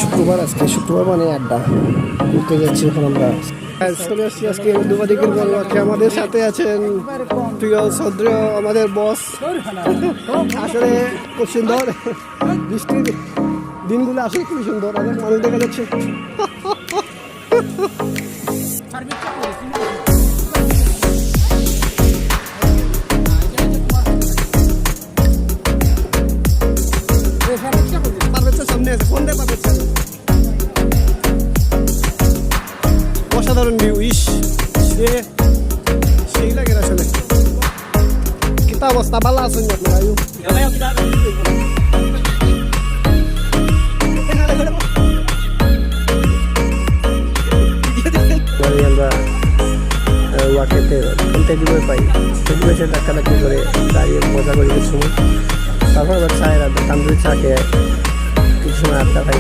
শুক্রবার, আজকে শুক্রবার মানে আড্ডা ঘুরতে যাচ্ছি এখন আমরা। চলে আসছি আজকে দুবাদিকের বড়বাকে। আমাদের সাথে আছেন প্রিয় শ্রদ্ধেয় আমাদের বস। আসলে খুব সুন্দর, বৃষ্টির দিনগুলো আসলে খুবই সুন্দর, অনেক মানুষ দেখা যাচ্ছে। সামনে আছে ফোন দিয়ে পাবে, অসাধারণ ভিউ। সেই লাগে আসলে। কিতা অবস্থা, ভালো আছেন আপনারা? আমরা ওয়াকেতে টেকিবই পাই, টেকিবেসে ধাক্কাধাক্কি করে দাঁড়িয়ে মজা করি কিছু সময়। তারপর আবার চায়ের আড্ডা, তান্দুরি চা খেয়ে কিছু সময় আড্ডা খাই।